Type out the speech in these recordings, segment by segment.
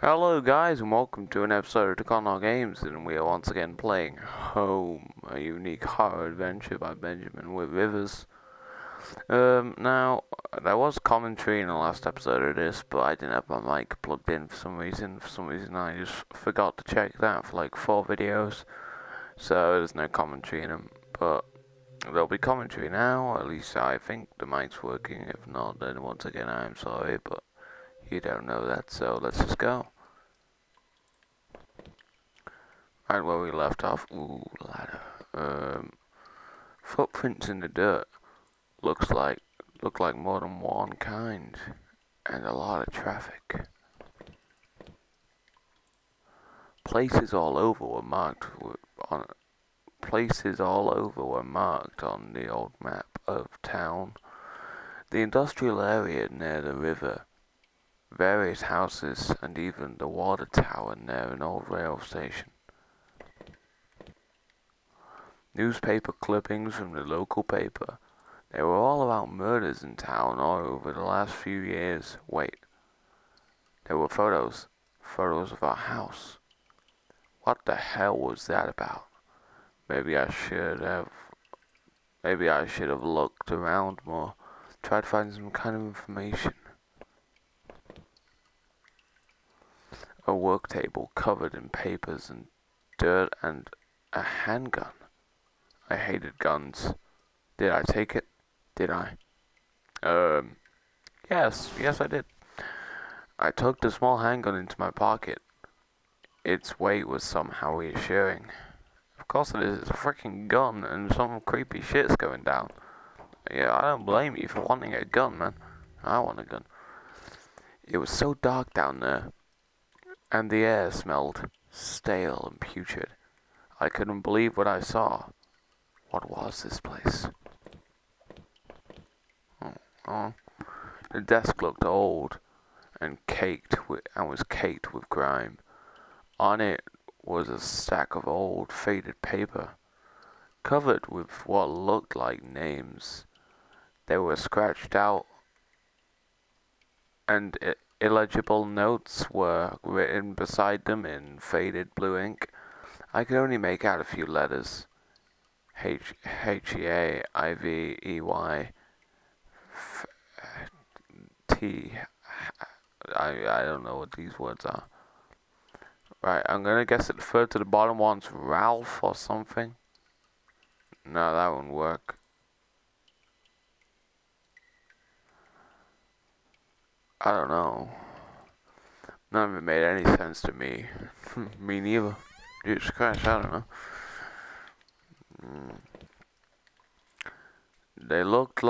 Hello guys and welcome to an episode of Takono Games, and we are once again playing Home, a unique horror adventure by Benjamin Witt Rivers. Now, there was commentary in the last episode of this, but I didn't have my mic plugged in for some reason. For some reason I just forgot to check that for like 4 videos, so there's no commentary in them, but there'll be commentary now. At least I think the mic's working. If not, then once again I'm sorry, but you don't know that, so let's just go. Right where we left off. Ooh, ladder. Footprints in the dirt. Look like more than one kind, and a lot of traffic. Places all over were marked on. Places all over were marked on the old map of town. The industrial area near the river, various houses, and even the water tower near an old rail station. Newspaper clippings from the local paper. They were all about murders in town all over the last few years. Wait. There were photos. Photos of our house. What the hell was that about? Maybe I should have looked around more. Tried to find some kind of information. A work table covered in papers and dirt and a handgun. I hated guns. Did I take it? Did I? Yes, I did. I took the small handgun into my pocket. Its weight was somehow reassuring. Of course it is, it's a freaking gun and some creepy shit's going down. Yeah, I don't blame you for wanting a gun, man. I want a gun. It was so dark down there, and the air smelled stale and putrid. I couldn't believe what I saw. What was this place? Oh. The desk looked old and was caked with grime. On it was a stack of old, faded paper, covered with what looked like names. They were scratched out, and illegible notes were written beside them in faded blue ink. I could only make out a few letters. H-E-A-I-V-E-Y T. I don't know what these words are. Right, I'm gonna guess that the third to the bottom one's Ralph or something. No, that won't work. I don't know. None of it made any sense to me. Me neither. Jesus Christ, I don't know. They looked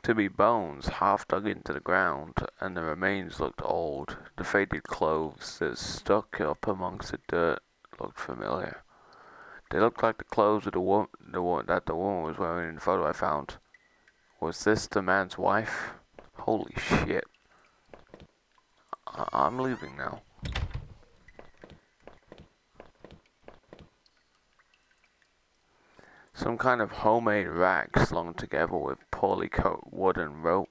to be bones half dug into the ground, and the remains looked old. The faded clothes that stuck up amongst the dirt looked familiar. They looked like the clothes of that the woman was wearing in the photo I found. Was this the man's wife? Holy shit. I'm leaving now. Some kind of homemade rack slung together with poorly cut wood and rope.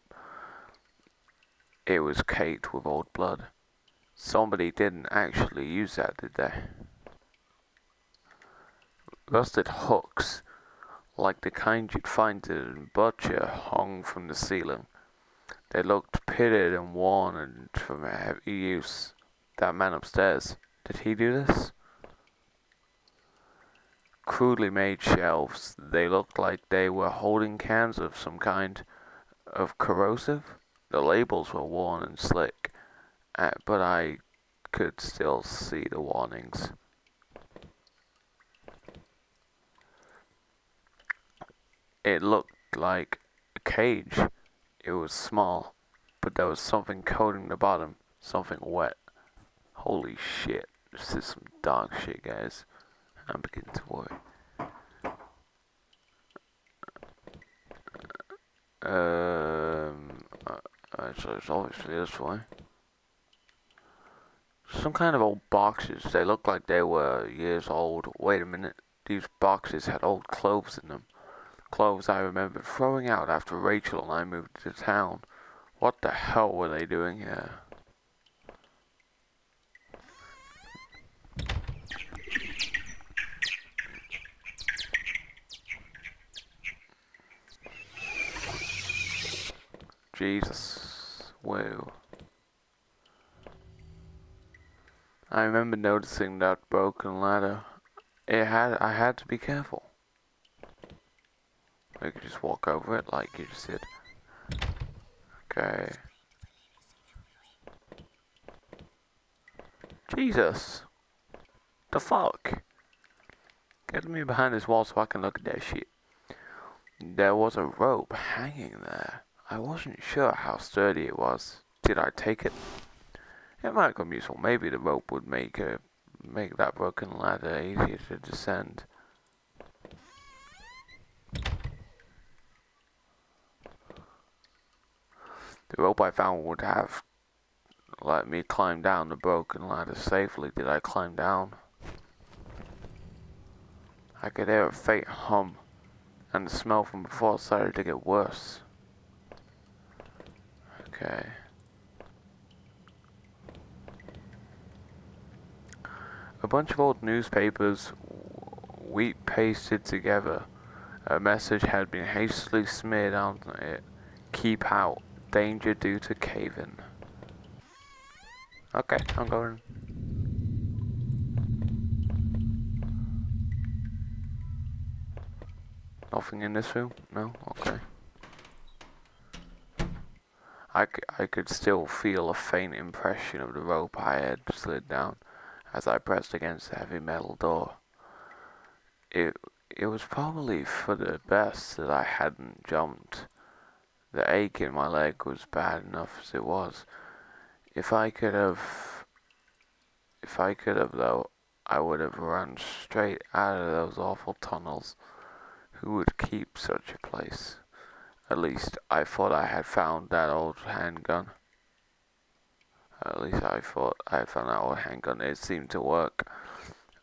It was caked with old blood. Somebody didn't actually use that, did they? Rusted hooks, like the kind you'd find in a butcher, hung from the ceiling. They looked pitted and worn and from heavy use. That man upstairs, did he do this? Crudely made shelves. They looked like they were holding cans of some kind of corrosive. The labels were worn and slick, but I could still see the warnings. It looked like a cage. It was small, but there was something coating the bottom, something wet. Holy shit, this is some dark shit, guys. I'm beginning to worry. So it's obviously this way. Some kind of old boxes. They looked like they were years old. Wait a minute. These boxes had old clothes in them. Clothes I remembered throwing out after Rachel and I moved to town. What the hell were they doing here? Jesus. Whoa. I remember noticing that broken ladder. I had to be careful. I could just walk over it like you just did. Okay. Jesus. The fuck? Get me behind this wall so I can look at that shit. There was a rope hanging there. I wasn't sure how sturdy it was. Did I take it? It might come useful. Maybe the rope would make that broken ladder easier to descend. The rope I found would have let me climb down the broken ladder safely. Did I climb down? I could hear a faint hum, and the smell from before started to get worse. Okay. A bunch of old newspapers, wheat pasted together. A message had been hastily smeared on it. Keep out. Danger due to cave-in. Okay, I'm going. Nothing in this room? No? Okay. I could still feel a faint impression of the rope I had slid down as I pressed against the heavy metal door. It was probably for the best that I hadn't jumped. The ache in my leg was bad enough as it was. If I could have though, I would have run straight out of those awful tunnels. Who would keep such a place? At least I thought I had found that old handgun. At least I thought I had found that old handgun. It seemed to work.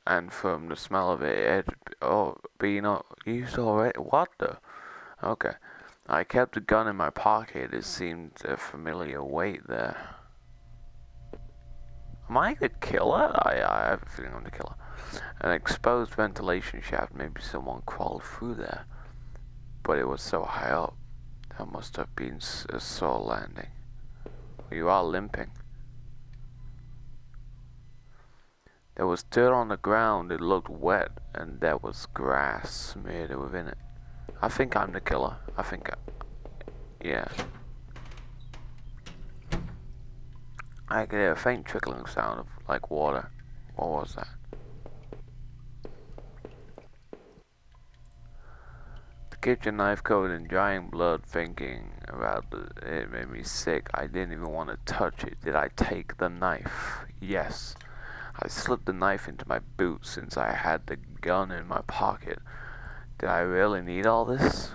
And from the smell of it, it had been used already. What the? Okay. I kept the gun in my pocket. It seemed a familiar weight there. Am I the killer? I have a feeling I'm the killer. An exposed ventilation shaft. Maybe someone crawled through there. But it was so high up. That must have been a sore landing. You are limping. There was dirt on the ground. It looked wet, and there was grass smeared within it. I think I'm the killer. Yeah. I could hear a faint trickling sound of, like, water. What was that? The kitchen knife covered in drying blood. Thinking about it made me sick. I didn't even want to touch it. Did I take the knife? Yes. I slipped the knife into my boot since I had the gun in my pocket. Did I really need all this?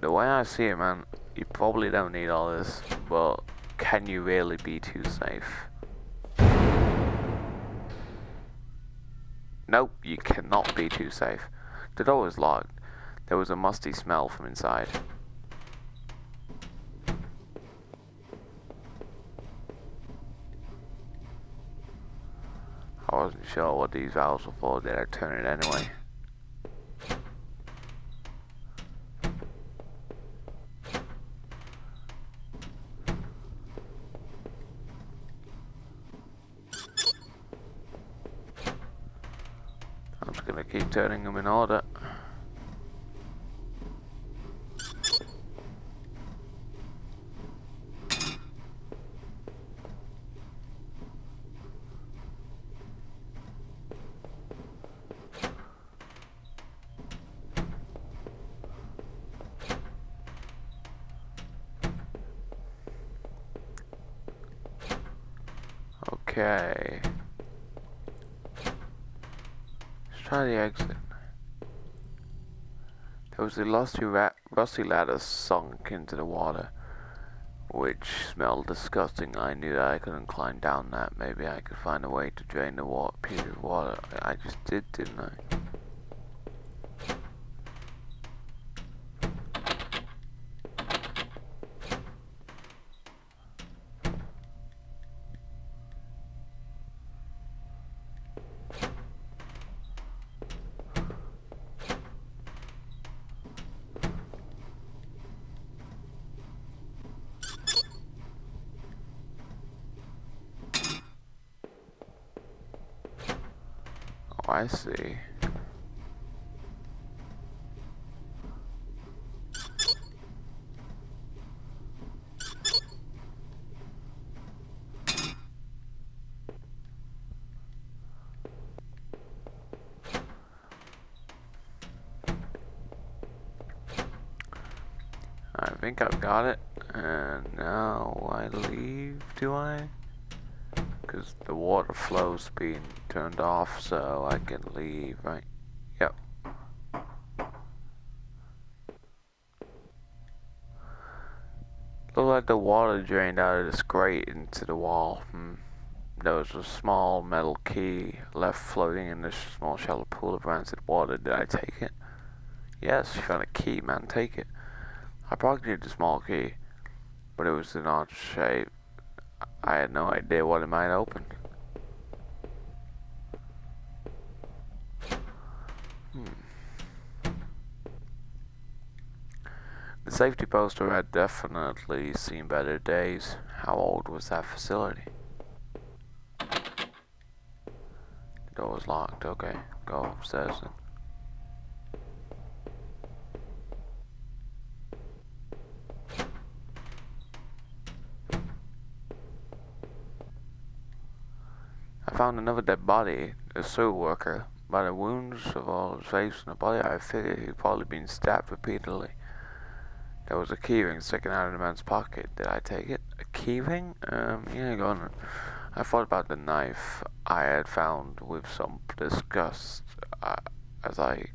The way I see it, man, you probably don't need all this, but can you really be too safe? Nope, you cannot be too safe. The door was locked. There was a musty smell from inside. I wasn't sure what these valves were for. Did I turn it anyway? I'm just gonna keep turning them in order. Okay. Let's try the exit. There was a rusty ladder sunk into the water, which smelled disgusting. I knew that I couldn't climb down that. Maybe I could find a way to drain the pure water. I just did, didn't I? I see. I think I've got it, and now I leave, do I? Because the water flow's being turned off, so I can leave, right? Yep. Looked like the water drained out of this grate into the wall. There was a small metal key left floating in this small shallow pool of rancid water. Did I take it? Yes, you found a key, man. Take it. I pocketed the small key, but it was an odd shape. I had no idea what it might open. The safety poster had definitely seen better days. How old was that facility? The door was locked. Okay, go upstairs then. I found another dead body, a sewer worker. By the wounds of all his face and the body, I figured he'd probably been stabbed repeatedly. There was a keyring sticking out of the man's pocket. Did I take it? A keyring? Yeah, go on. I thought about the knife I had found with some disgust as I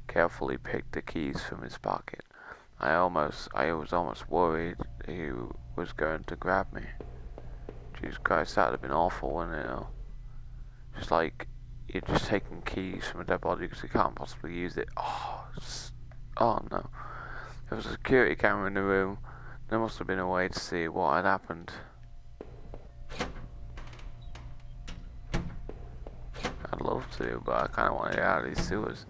carefully picked the keys from his pocket. I was almost worried he was going to grab me. Jesus Christ, that'd have been awful, wouldn't it? Just like, you're just taking keys from a dead body because you can't possibly use it. Oh no. There was a security camera in the room. There must have been a way to see what had happened. I'd love to, but I kind of want to get out of these sewers.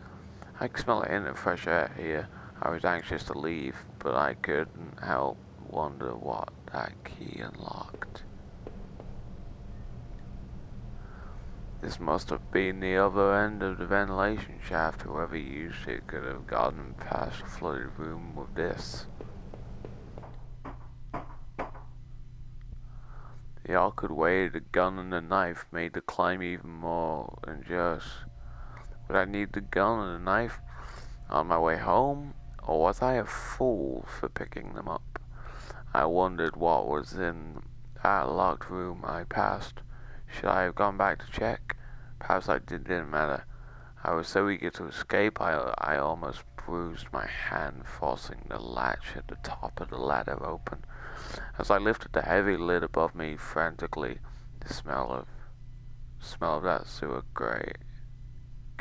I can smell the hint of fresh air here. I was anxious to leave, but I couldn't help wonder what that key unlocked. This must have been the other end of the ventilation shaft. Whoever used it could have gotten past the flooded room with this. The awkward way the gun and the knife made the climb even more dangerous. Would I need the gun and the knife on my way home, or was I a fool for picking them up? I wondered what was in that locked room I passed. Should I have gone back to check? Perhaps it didn't matter. I was so eager to escape, I almost bruised my hand, forcing the latch at the top of the ladder open. As I lifted the heavy lid above me frantically, the smell of that sewer grate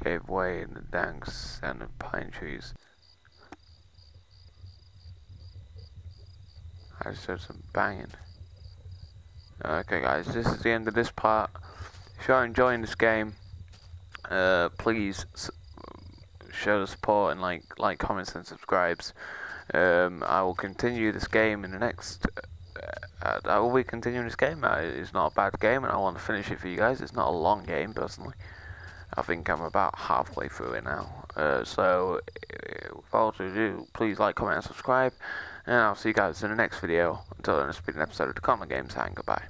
gave way in the dank scent of pine trees. I just heard some banging. Okay guys, this is the end of this part. If you're enjoying this game, please show the support and like, comments and subscribes. I will continue this game in the next... I will be continuing this game. It's not a bad game and I want to finish it for you guys. It's not a long game, personally. I think I'm about halfway through it now. So, without further ado, please like, comment and subscribe. And I'll see you guys in the next video. Until then, it's been an episode of the Conor Games, and goodbye.